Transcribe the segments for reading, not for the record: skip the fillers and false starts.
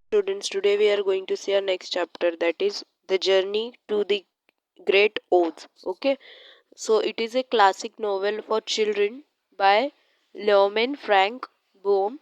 Students, today we are going to see our next chapter, that is The Journey to the Great Oaths. Okay, so it is a classic novel for children by Leoman Frank Bohm.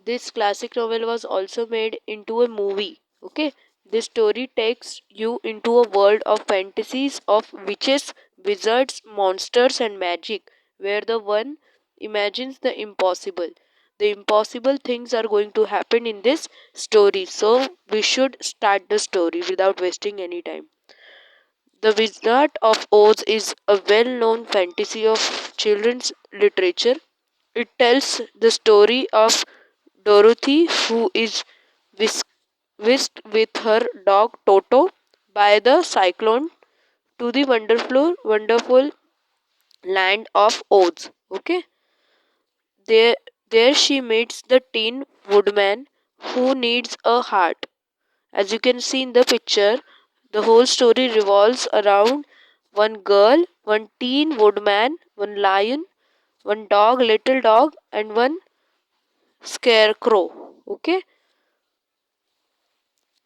This classic novel was also made into a movie. Okay, this story takes you into a world of fantasies of witches, wizards, monsters, and magic, where the one imagines the impossible. The impossible things are going to happen in this story, so we should start the story without wasting any time. The Wizard of Oz is a well known fantasy of children's literature. It tells the story of Dorothy, who is whisked with her dog Toto by the cyclone to the wonderful land of Oz. Okay, there, there she meets the Tin Woodman who needs a heart. As you can see in the picture, the whole story revolves around one girl, one teen woodman, one lion, one dog, little dog, and one scarecrow. Okay,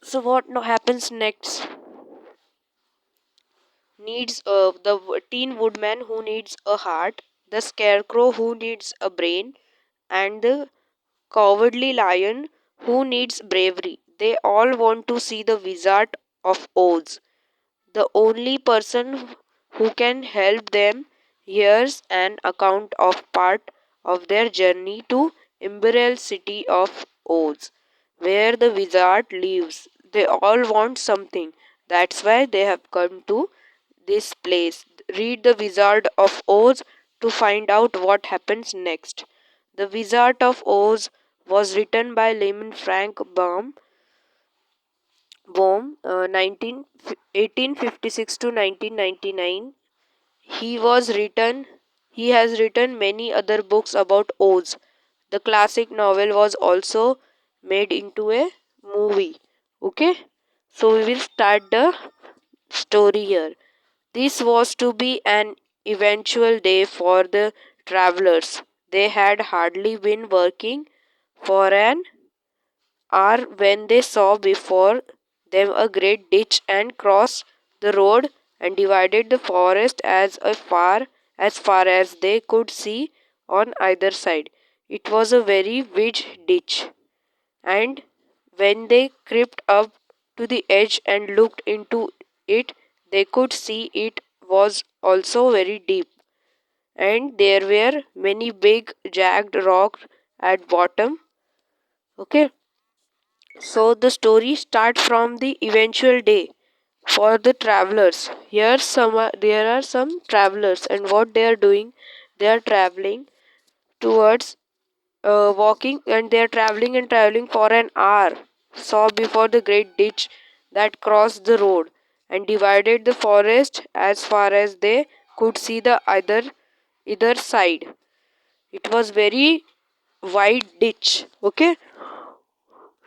so what now happens next? Needs the teen woodman who needs a heart, the scarecrow who needs a brain, and the cowardly lion who needs bravery. They all want to see the Wizard of Oz. The only person who can help them hears an account of part of their journey to Emerald City of Oz, where the wizard lives. They all want something. That's why they have come to this place. Read The Wizard of Oz to find out what happens next. The Wizard of Oz was written by Lyman Frank Baum, 1856 to 1999. He has written many other books about Oz. The classic novel was also made into a movie. Okay, so we will start the story here. This was to be an eventual day for the travelers. They had hardly been working for an hour when they saw before them a great ditch and crossed the road and divided the forest as far as they could see on either side. It was a very wide ditch, and when they crept up to the edge and looked into it, they could see it was also very deep, and there were many big jagged rocks at bottom. Okay, so the story starts from the eventual day for the travelers. There are some travelers, and what they are doing, they are traveling towards walking, and they are traveling and traveling for an hour. Saw before the great ditch that crossed the road and divided the forest as far as they could see the either side. It was very wide ditch. Okay,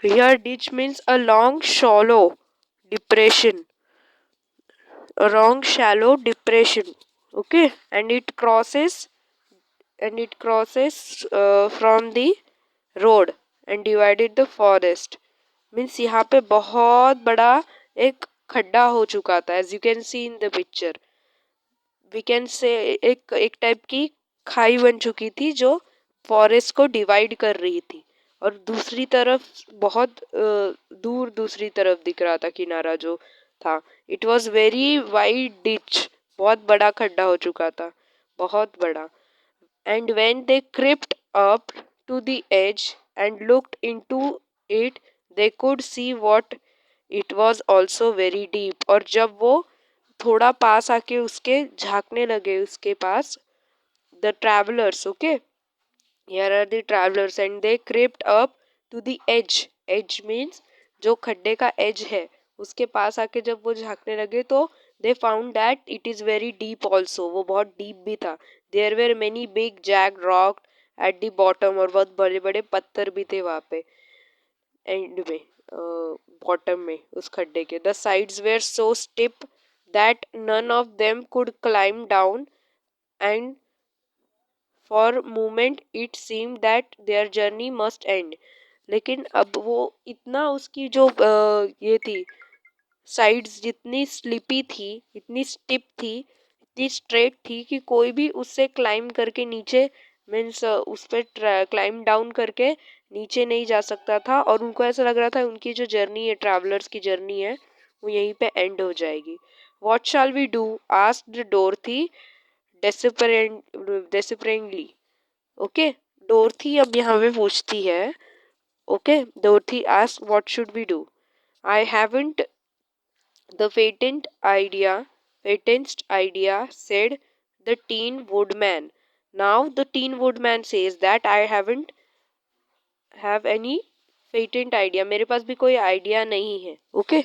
here ditch means a long shallow depression, a long shallow depression. Okay, and it crosses from the road and divided the forest. Means यहाँ पे बहुत बड़ा एक खड्डा हो चुका था, as you can see in the picture. We can say एक टाइप की खाई बन चुकी थी जो फॉरेस्ट को डिवाइड कर रही थी, और दूसरी तरफ बहुत दूर दूसरी तरफ दिख रहा था किनारा जो था. It was very wide ditch, बहुत बड़ा खड्डा हो चुका था, बहुत बड़ा. And when they crept up to the edge and looked into it, they could see what it was also very deep. और जब वो थोड़ा पास आके उसके झांकने लगे उसके पास, the travelers, okay, here are the travelers, and they crept up to the edge means जो खड्डे का edge है उसके पास आके जब वो झांकने लगे तो they found that it is very deep also. वो बहुत deep भी था. There were many big jagged rocks at the bottom, और बहुत बड़े बड़े पत्थर भी थे वहाँ पे एंड में, बॉटम में उस खड्डे के. The sides were so steep that none of them could climb down, and for moment it seemed that their journey must end. लेकिन अब वो इतना उसकी जो ये थी साइड्स जितनी स्लिपी थी, इतनी स्टिप थी, इतनी स्ट्रेट थी कि कोई भी उससे क्लाइम करके नीचे मीन्स उस पर क्लाइम डाउन करके नीचे नहीं जा सकता था। और उनको ऐसा लग रहा था उनकी जो जर्नी है, ट्रैवलर्स की जर्नी है, वो यहीं पे एंड हो जाएगी। What shall we do asked Dorothy desperately. Okay, Dorothy अब यहाँ पे पूछती है, okay, Dorothy ask what should we do. I haven't the faintest idea, said the Tin Woodman. Now the Tin Woodman says that I haven't have any faint idea. मेरे पास भी कोई idea नहीं है। ओके,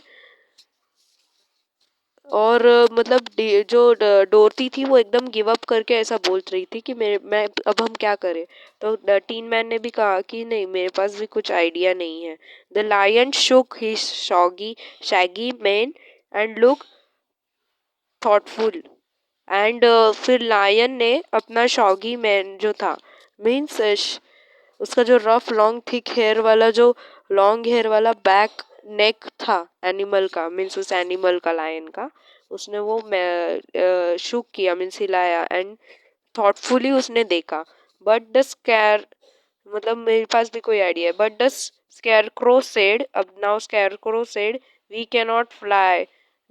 और मतलब जो डोरती थी वो एकदम गिव अप करके ऐसा बोल रही थी कि मैं अब हम क्या करें। तो टीन मैन ने भी कहा कि नहीं, मेरे पास भी कुछ आइडिया नहीं है। The lion shook his shaggy mane and look thoughtful. And फिर लायन ने अपना शॉगी मैन जो था, मीन्स उसका जो रफ लॉन्ग थिक हेयर वाला, जो लॉन्ग हेयर वाला बैक नेक था एनिमल का, मीन्स उस एनिमल का, लायन का, उसने वो शुक किया, मीन्स हिलाया एंड थॉटफुली उसने देखा। बट द स्कैर, मतलब मेरे पास भी कोई आइडिया है। बट द स्कैरक्रो सेड, अब now scarecrow said, we cannot fly,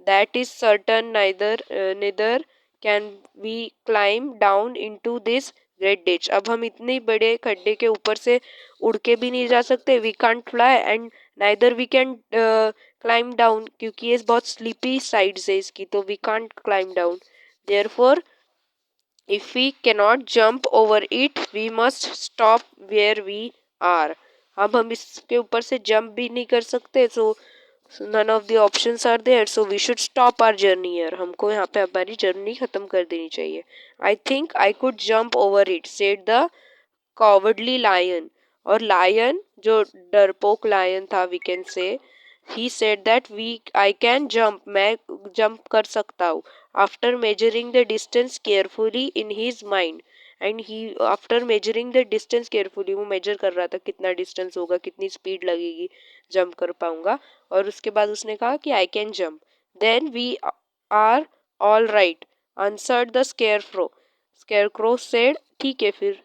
that is certain, neither can we climb down into this great ditch. अब हम इतने बड़े खड्डे के ऊपर से उड़ के भी नहीं जा सकते, we can't fly and neither we can climb down, क्योंकि ये बहुत स्लीपी साइड्स है इसकी, तो we can't climb down. Therefore if we cannot jump over it, we must stop where we are. अब हम इसके ऊपर से जंप भी नहीं कर सकते, so none of the options are there, so we should stop our journey here. हमको यहाँ पे हमारी जर्नी खत्म कर देनी चाहिए। I think I could jump over it, said the cowardly lion. और lion जो डरपोक lion था, we can say, he said that I can jump, मैं jump कर सकता हूँ। After measuring the distance carefully in his mind, and he after measuring the distance carefully, वो measure कर रहा था कितना distance होगा, कितनी speed लगेगी, jump कर पाऊंगा। और उसके बाद उसने कहा कि I can jump. Then we are all right, answered the scarecrow. Scarecrow said, ठीक है फिर,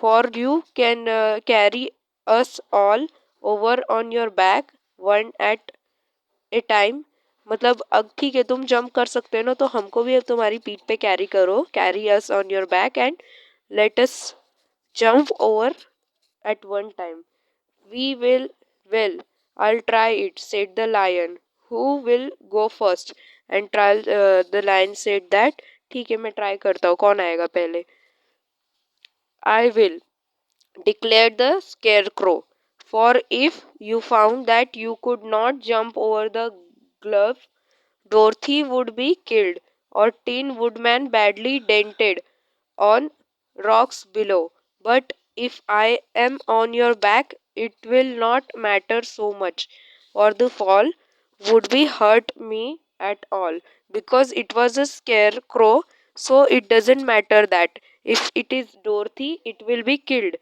for you can carry us all over on your back, one at a time. मतलब अब ठीक है, तुम जंप कर सकते हो ना, तो हमको भी अब तुम्हारी पीठ पे कैरी करो, carry us on your back and let us jump over at one time. We will, well, I'll try it, said the lion. Who will go first? And the lion said that, ठीक है मैं try करता हूँ, कौन आएगा पहले। I will, declared the scarecrow, for if you found that you could not jump over the glove, Dorothy would be killed or Tin Woodman badly dented on rocks below. But if I am on your back, it will not matter so much, for the fall would be hurt me at all, because it was a scarecrow, so it doesn't matter that if it is Dorothy, it will be killed,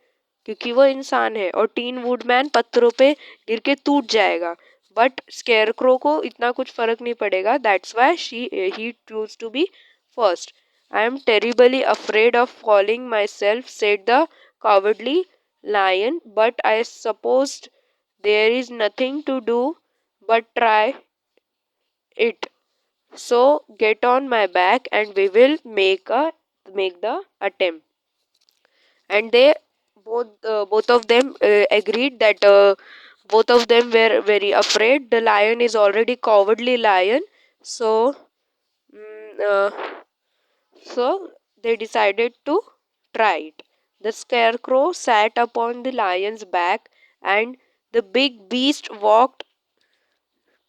क्योंकि वो इंसान है, और tin woodman पत्थरों पे गिर के टूट जाएगा। बट स्केयरक्रो को इतना कुछ फर्क नहीं पड़ेगा, that's why he choose to be first. I am terribly afraid of falling myself, said the cowardly lion, but I supposed there is nothing to do but try it. So get on my back and we will make the attempt. And they both of them agreed that both of them were very afraid. The lion is already cowardly lion, so mm, uh, so they decided to try it. The scarecrow sat upon the lion's back, and the big beast walked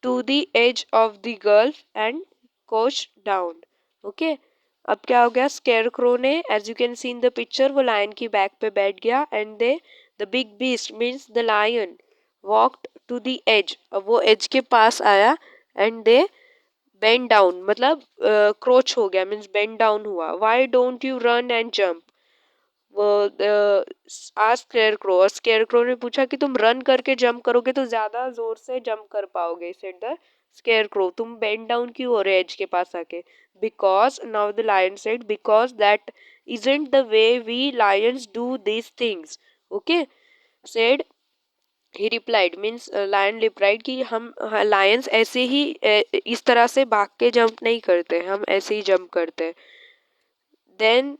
to the edge of the gulf and couched down. Okay, अब क्या हो गया, scarecrow ने, as you can see in the picture, वो lion की back पे बैठ गया, and they, the big beast means the lion, walked to the edge, अब वो एज के पास आया, एंड दे बेंड डाउन, मतलब क्रोच हो गया, मीन्स बेंड डाउन हुआ। Why don't you run and jump, वो आज स्केयरक्रो, और स्केयरक्रो ने पूछा कि तुम रन करके जंप करोगे तो ज्यादा जोर से जंप कर पाओगे, सेड द स्केयरक्रो। तुम बेंड डाउन क्यों हो रहे एज के पास आके? Because now the lion said, because that isn't the way we lions do these things. Okay, said he replied, means lion replied कि हम lions ऐसे ही इस तरह से भाग के जंप नहीं करते, हम ऐसे ही जंप करते हैं। Then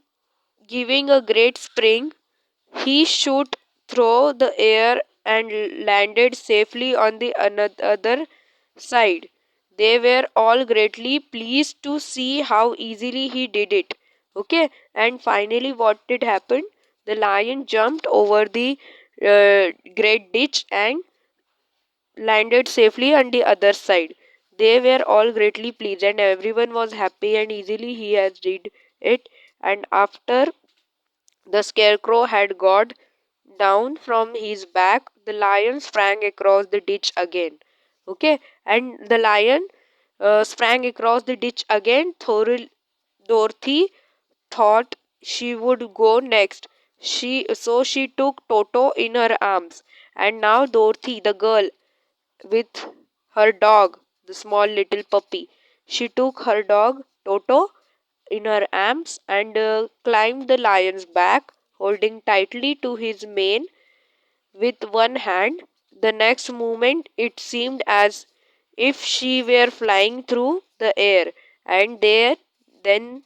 giving a great spring, he shot through the air and landed safely on the other side. They were all greatly pleased to see how easily he did it. Okay, and finally, what did happen? The lion jumped over the great ditch and landed safely on the other side. They were all greatly pleased, and everyone was happy, and easily he has did it. And after the scarecrow had got down from his back, the lion sprang across the ditch again. Okay, and the lion sprang across the ditch again. Dorothy thought she would go next. She took Toto in her arms, and now Dorothy, the girl, with her dog, the small little puppy, she took her dog Toto in her arms and climbed the lion's back, holding tightly to his mane with one hand. The next moment it seemed as if she were flying through the air, and then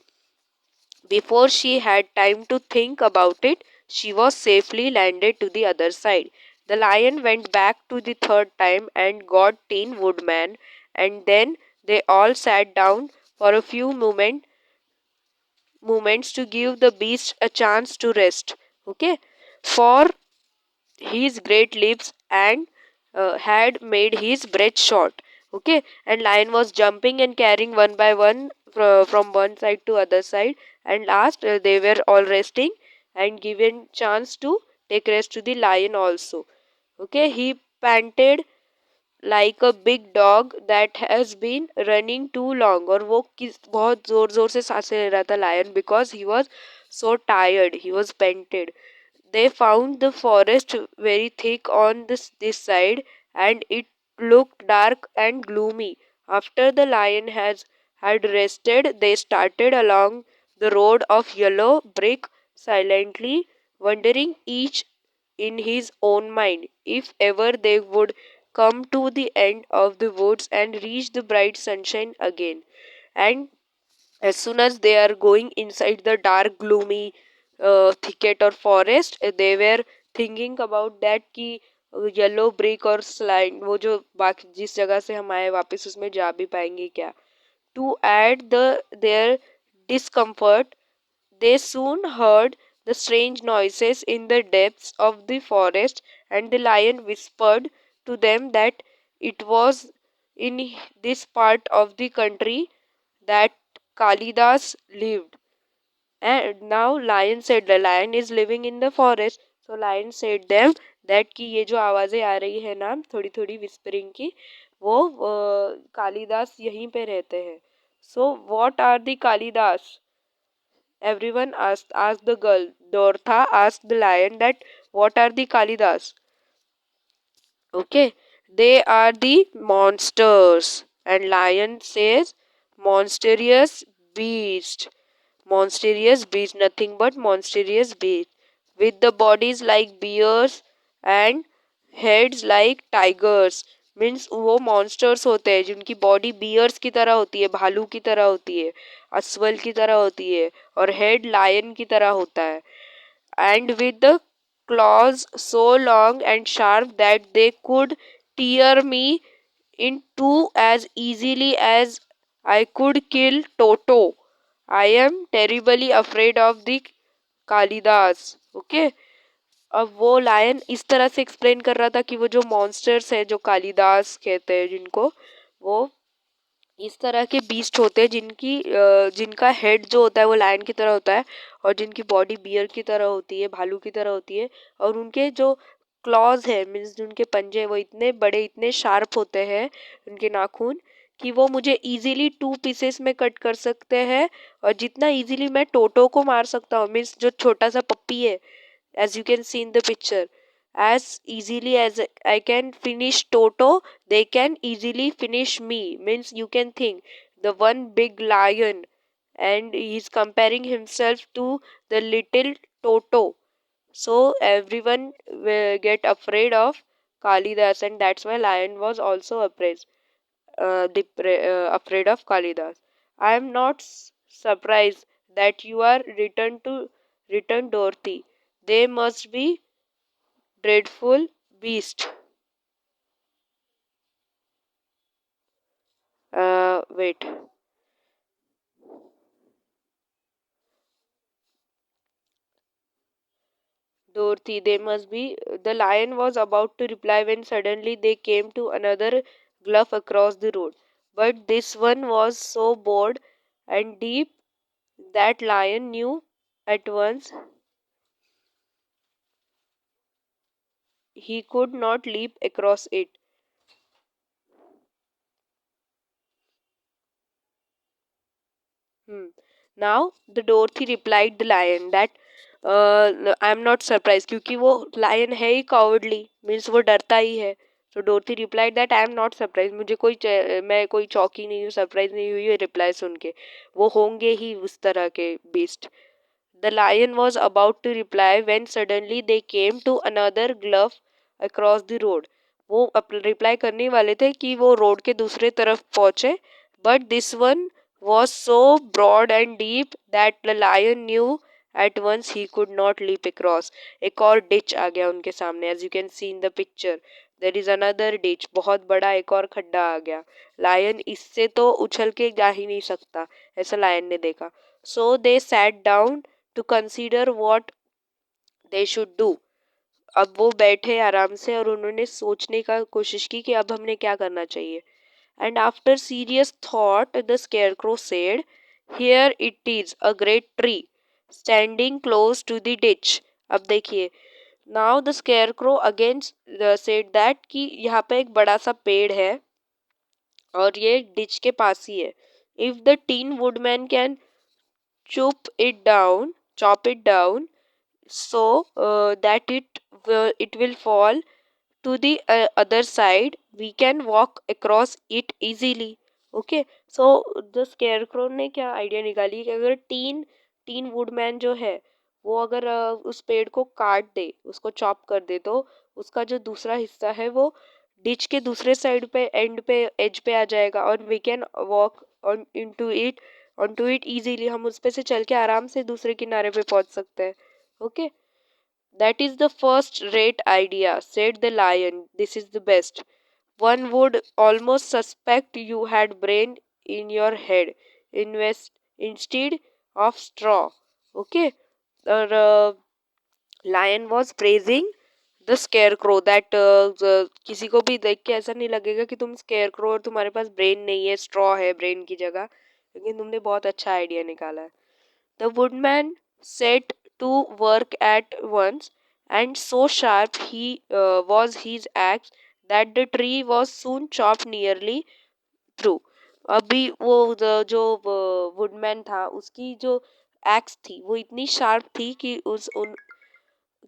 before she had time to think about it, she was safely landed to the other side. The lion went back to the third time and got Tin Woodman, and then they all sat down for a few moments to give the beast a chance to rest. Okay, for his great lips and had made his breath short. Okay, and lion was jumping and carrying one by one from one side to other side, and last they were all resting and given chance to take rest to the lion also. Okay, he panted like a big dog that has been running too long, और वो किस बहुत जोर जोर से सांसें ले रहा था lion, because he was so tired, he was panted. They found the forest very thick on this side, and it looked dark and gloomy. After the lion had rested, they started along the road of yellow brick silently, wondering each in his own mind if ever they would come to the end of the woods and reach the bright sunshine again. And as soon as they are going inside the dark gloomy thicket or forest, they were thinking about that कि yellow brick और slide, वो जो बाकी जिस जगह से हम आए वापस उसमें जा भी पाएंगे क्या. To add their discomfort, they soon heard the strange noises in the depths of the forest, and the lion whispered to them that it was in this part of the country that Kalidas lived. And now lion said, the lion is living in the forest. So lion said them that कि ये जो आवाजें आ रही है ना थोड़ी थोड़ी whispering की, वो कालिदास यहीं पे रहते हैं. So what are the Kalidas? Everyone asked the girl. Dortha asked the lion that what are the Kalidas? Okay, they are the monsters. And lion says monstrous beast. Monstrous beast, nothing but monstrous beast. With the bodies like bears and heads like tigers. Means वो monsters होते हैं जिनकी body bears की तरह होती है, भालू की तरह होती है, अस्वल की तरह होती है, और हेड लायन की तरह होता है. And with the claws so long and sharp that they could tear me in two as easily as I could kill Toto. I am terribly afraid of the Kalidas. Okay, अब वो lion इस तरह से explain कर रहा था कि वो जो मॉन्स्टर्स है जो कालिदास कहते हैं जिनको, वो इस तरह के बीस्ट होते हैं जिनका हेड जो होता है वो लायन की तरह होता है, और जिनकी बॉडी बियर की तरह होती है, भालू की तरह होती है, और उनके जो क्लॉज है मीन्स उनके पंजे वो इतने बड़े इतने शार्प होते हैं उनके नाखून कि वो मुझे इजीली 2 पीसेस में कट कर सकते हैं, और जितना इजीली मैं टोटो को मार सकता हूँ, मीन्स जो छोटा सा पप्पी है, as you can see in the picture, as easily as I can finish Toto, they can easily finish me. Means you can think the one big lion and he's comparing himself to the little Toto. So everyone will get afraid of Kalidas, and that's why lion was also afraid of Kalidas. I am not surprised that you are return Dorothy. They must be dreadful beast. Wait. Dorothy, they must be. The lion was about to reply when suddenly they came to another gulf across the road. But this one was so broad and deep that lion knew at once he could not leap across it. Hmm. Now the Dorothy replied the lion that I am not surprised क्योंकि वो lion है ही cowardly, means वो डरता ही है. So Dorothy replied that I am not surprised. मैं कोई चौंकी नहीं हूँ, सरप्राइज नहीं हुई है रिप्लाई सुन के. वो होंगे ही उस तरह के beast. The lion was about to reply when suddenly they came to another gulf across the road. वो रिप्लाई करने वाले थे कि वो रोड के दूसरे तरफ पहुंचे, but this one was so broad and deep that the lion knew at once he could not leap across. एक और ditch आ गया उनके सामने, as you can see in the picture. There is another ditch. बहुत बड़ा एक और खड्डा आ गया. Lion इससे तो उछल के जा ही नहीं सकता, ऐसा lion ने देखा. So they sat down to consider what they should do. अब वो बैठे आराम से और उन्होंने सोचने का कोशिश की कि अब हमने क्या करना चाहिए. And after serious thought, the scarecrow said, "Here it is, a great tree, standing close to the ditch." अब देखिए, now the scarecrow again said that कि यहाँ पे एक बड़ा सा पेड़ है और ये डिच के पास ही है. If the Tin Woodman can chop it down, so that it will fall to the other side, we can walk across it easily. Okay, so the scarecrow ने क्या आइडिया निकाली कि अगर टीन टीन वुडमैन जो है वो अगर उस पेड़ को काट दे, उसको चॉप कर दे, तो उसका जो दूसरा हिस्सा है वो डिच के दूसरे साइड पे एंड पे एज पे आ जाएगा, और we can walk on to it easily. हम उस पे से चल के आराम से दूसरे किनारे पे पहुंच सकते हैं. Okay. That is the first rate idea, said the lion. This is the best. One would almost suspect you had brain in your head instead of straw. Okay. The lion was praising the scarecrow that किसी को भी देख के ऐसा नहीं लगेगा कि तुम scarecrow और तुम्हारे पास brain नहीं है, straw है brain की जगह, लेकिन तुमने बहुत अच्छा आइडिया निकाला है. The woodman set to work at once, and so sharp was his axe that the tree was soon chopped nearly through. अभी जो वुडमैन था उसकी जो एक्स थी वो इतनी शार्प थी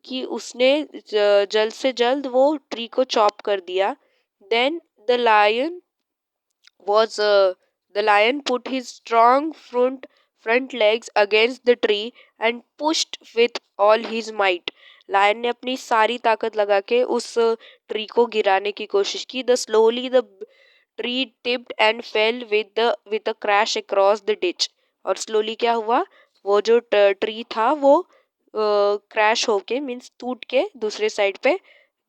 कि उसने जल्द से जल्द वो ट्री को चॉप कर दिया. Then the was the lion put his strong front legs against the tree and pushed with all his might. Lion ने अपनी सारी ताकत लगा के उस ट्री को गिराने की कोशिश की. The tree tipped and fell with a crash across the ditch. और slowly क्या हुआ, वो जो ट्री था वो क्रैश होके मीन्स टूट के दूसरे साइड पे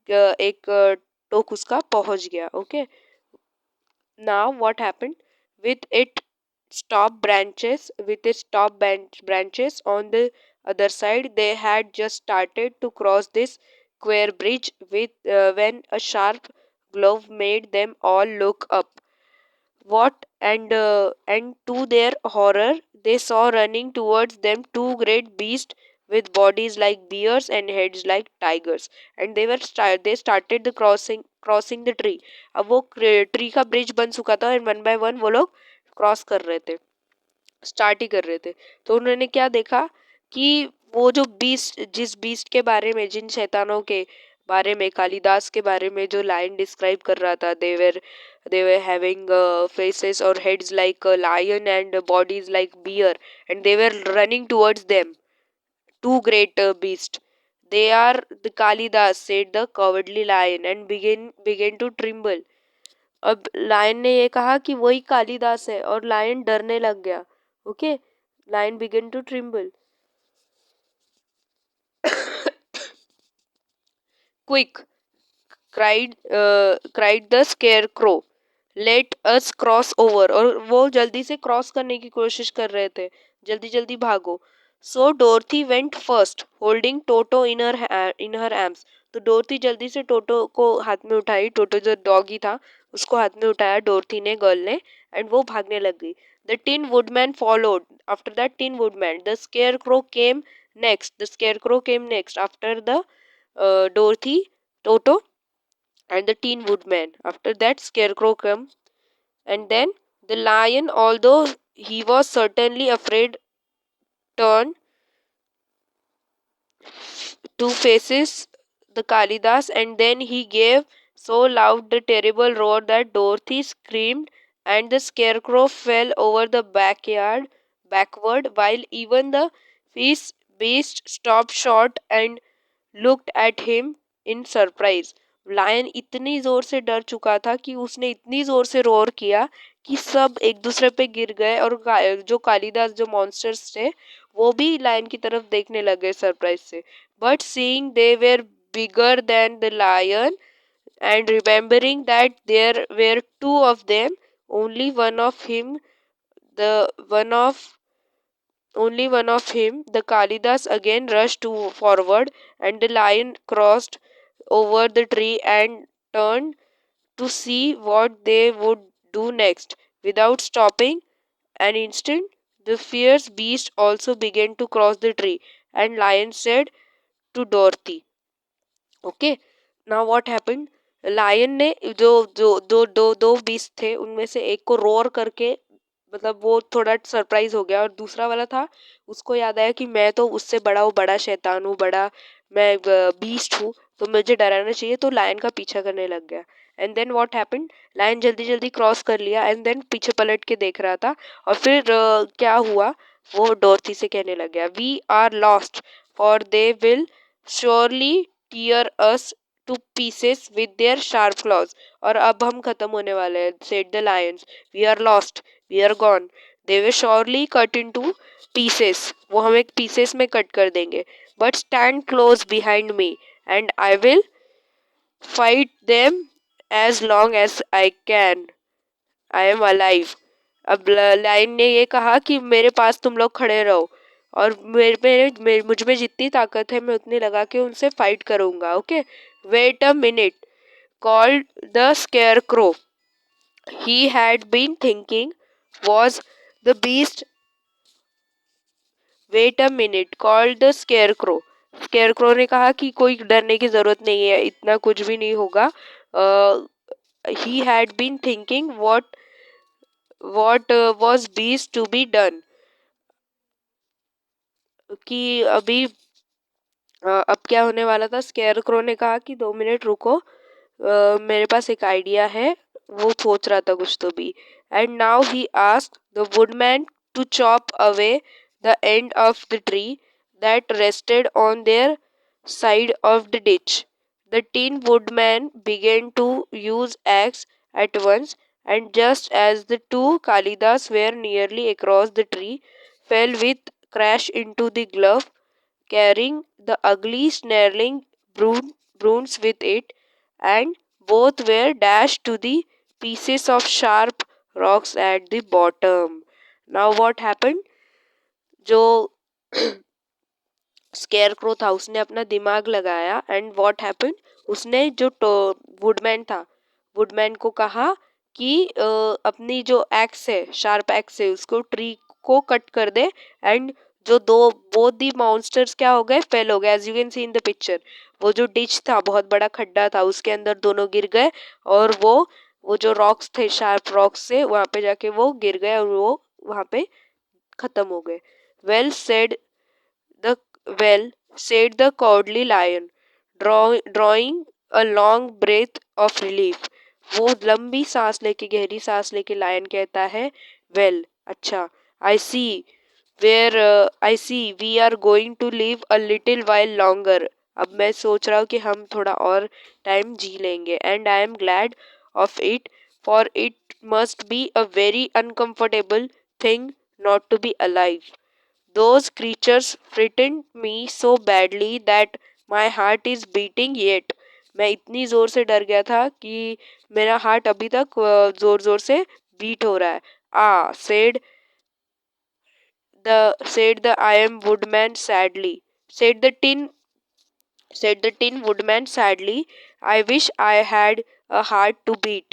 एक टोक उसका पहुंच गया. Okay. Now what happened with its top branches on the other side, they had just started to cross this square bridge when a sharp glove made them all look up. What and to their horror, they saw running towards them two great beasts with bodies like bears and heads like tigers, and they started the crossing crossing the tree. अब वो tree का bridge बन चुका था and one by one वो लोग cross कर रहे थे, स्टार्ट ही कर रहे थे। तो उन्होंने क्या देखा कि वो जो बीस्ट, जिस बीस्ट के बारे में, जिन शैतानों के बारे में, कालिदास के बारे में जो लाइन डिस्क्राइब कर रहा था, they were having faces or heads like a lion and bodies like bear, and they were running towards them, two great beasts. They are the Kalidas, said the cowardly lion, and began to tremble. अब lion ने ये कहा कि वही कालिदास है और lion डरने लग गया। Okay, lion began to tremble. Quick cried the scarecrow, let us cross over। और वो जल्दी से क्रॉस करने की कोशिश कर रहे थे, जल्दी जल्दी भागो। सो डोरथी वेंट फर्स्ट होल्डिंग टोटो इन हर आर्म्स। तो डोरथी जल्दी से टोटो को हाथ में उठाई, टोटो जो डॉगी था उसको हाथ में उठाया डोरथी ने, गर्ल ने, एंड वो भागने लग गई। The tin woodman followed, after that tin woodman. The scarecrow came next after the डोरथी, toto and the Tin Woodman. After that, Scarecrow came, and then the lion, although he was certainly afraid, turned to faces the Kalidas, and then he gave so loud the terrible roar that Dorothy screamed, and the Scarecrow fell over the backward, while even the beast stopped short and looked at him in surprise। Lion इतनी जोर से डर चुका था कि उसने इतनी जोर से रोर किया कि सब एक दूसरे पे गिर गए, और जो कालिदास, जो मॉन्स्टर्स थे, वो भी लायन की तरफ देखने लगे सरप्राइज से। But seeing they were bigger than the lion and remembering that there were two of them, only one of him, the only one of him, the Kalidas again rushed forward, and the lion crossed over the tree and turned to see what they would do next. Without stopping an instant, the fierce beast also began to cross the tree, and lion said to Dorothy, "Okay, now what happened?" Lion ने जो जो दो दो दो beast थे उनमें से एक को रोर करके, मतलब वो थोड़ा सरप्राइज हो गया, और दूसरा वाला था उसको याद आया कि मैं तो उससे बड़ा हूँ, बड़ा शैतान हूँ, बड़ा मैं बीस्ट हूँ, तो मुझे डराना चाहिए, तो लायन का पीछा करने लग गया। And then what happened, lion जल्दी जल्दी क्रॉस कर लिया, एंड देन पीछे पलट के देख रहा था, और फिर क्या हुआ, वो डोरथी से कहने लग गया, we are lost, for they will surely tear us to pieces with their sharp claws. और अब हम खत्म होने वाले हैं, said the lions, we are lost, we are gone, they will surely cut into pieces, वो हमें पीसेस में कट कर देंगे। But stand close behind me and I will fight them as long as I can, I am alive. अब lion ने ये कहा कि मेरे पास तुम लोग खड़े रहो, और मुझ में जितनी ताकत है मैं उतनी लगा के उनसे फाइट करूंगा। Okay, wait a minute, called the scarecrow. He had been thinking, was the beast, wait a minute, called the scarecrow. Scarecrow ने कहा कि कोई डरने की जरूरत नहीं है, इतना कुछ भी नहीं होगा। He had been thinking what was beast to be done, कि अभी अब क्या होने वाला था। स्केयरक्रो ने कहा कि 2 मिनट रुको, मेरे पास एक आइडिया है, वो सोच रहा था कुछ तो भी। And now he asked the woodman to chop away the end of the tree that rested on their side of the ditch. The Tin Woodman began to use axe at once, and just as the two Kalidas were nearly across the tree, fell with crash into the glove, carrying the ugly snarling brooms with it, and both were dashed to the pieces of sharp rocks at the bottom. Now what happened? जो scarecrow था उसने अपना दिमाग लगाया, and what happened, उसने जो woodman था, woodman को कहा कि अपनी जो एक्स है, शार्प एक्स है, उसको ट्री को कट कर दे, एंड जो दो बोथ दी मॉन्स्टर्स क्या हो गए, फेल हो गए, as you can see in the picture. वो जो डिच था, बहुत बड़ा खड्डा था, उसके अंदर दोनों गिर गए और वो जो रॉक्स थे, शार्प रॉक्स से वहां पे जाके वो गिर गए और वो वहां पे खत्म हो गए। Well said the well said the cowardly lion, drawing a long breath of relief. वो लंबी सांस लेके, गहरी सांस लेके लायन कहता है, वेल अच्छा, I see where I see we are going to live a little while longer. अब मैं सोच रहा हूँ कि हम थोड़ा और टाइम जी लेंगे। And I am glad of it, for it must be a very uncomfortable thing not to be alive. Those creatures frightened me so badly that my heart is beating yet. मैं इतनी जोर से डर गया था कि मेरा हार्ट अभी तक जोर जोर से बीट हो रहा है। said the I am woodman sadly. Said the tin woodman sadly. I wish I had a heart to beat.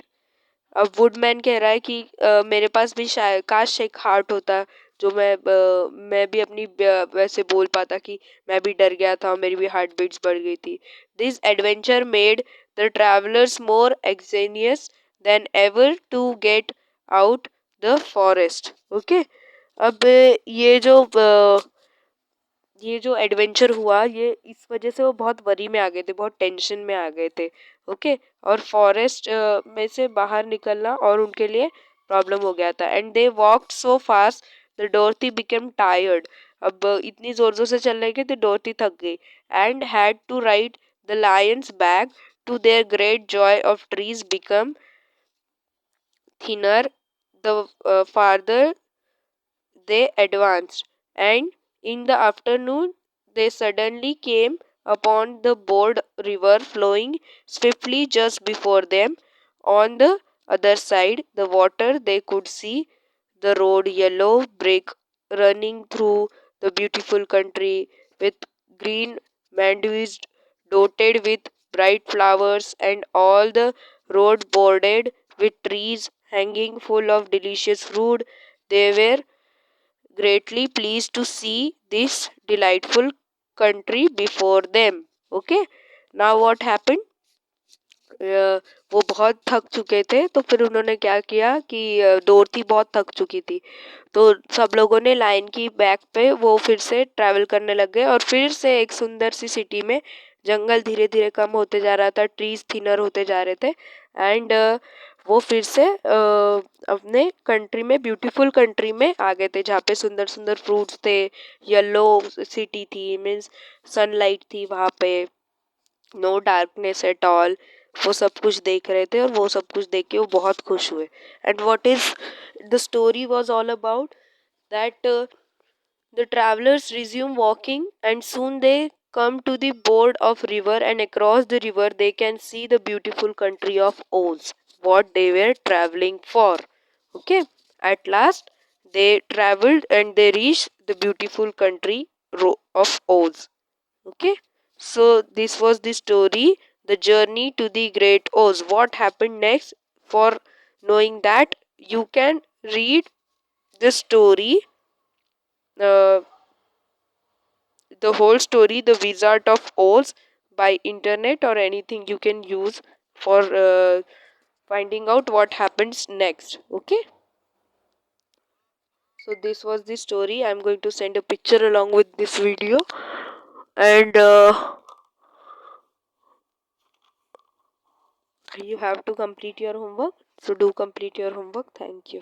अब वुडमैन कह रहा है कि मेरे पास भी शायद काश एक हार्ट होता जो मैं भी अपनी वैसे बोल पाता कि मैं भी डर गया था और मेरी भी हार्ट बीट्स बढ़ गई थी। This adventure made the travellers more एक्सेनियस than ever to get out the forest. Okay, अब ये जो एडवेंचर हुआ, ये इस वजह से वो बहुत वरी में आ गए थे, बहुत टेंशन में आ गए थे। ओके, और फॉरेस्ट में से बाहर निकलना और उनके लिए प्रॉब्लम हो गया था। And they walked so fast the डोरथी became tired. अब इतनी जोर जोर से चल रहे थे तो डोरथी थक गई। And had to ride the lion's back, to their great joy of trees become thinner the farther they advanced, and in the afternoon they suddenly came upon the broad river flowing swiftly just before them. On the other side, the water they could see the road yellow brick running through the beautiful country with green meadows dotted with bright flowers, and all the road bordered with trees hanging full of delicious fruit. They were greatly pleased to see this delightful country before them. Okay, now what happened? वो बहुत थक चुके थे, तो फिर उन्होंने क्या किया कि डोरथी बहुत थक चुकी थी, तो सब लोगों ने लाइन की बैक पे वो फिर से ट्रैवल करने लग गए और फिर से एक सुंदर सी सिटी में जंगल धीरे धीरे कम होते जा रहा था, ट्रीज थिनर होते जा रहे थे। एंड वो फिर से अपने कंट्री में, ब्यूटीफुल कंट्री में आ गए थे जहाँ पे सुंदर सुंदर फ्रूट्स थे, येलो सिटी थी, मीन्स सनलाइट थी वहाँ पे, नो डार्कनेस एट ऑल। वो सब कुछ देख रहे थे और वो सब कुछ देख के वो बहुत खुश हुए। And what is the story was all about that the travelers resume walking, and soon they come to the board of river, and across the river they can see the beautiful country of Oz, what they were traveling for. Okay, at last they traveled and they reached the beautiful country of Oz. Okay, so this was the story, the journey to the great Oz. What happened next? For knowing that, you can read the story, uh, the whole story, The Wizard of Oz, by internet or anything you can use for finding out what happens next. Okay, so this was the story. I'm going to send a picture along with this video, and you have to complete your homework, so do complete your homework. Thank you.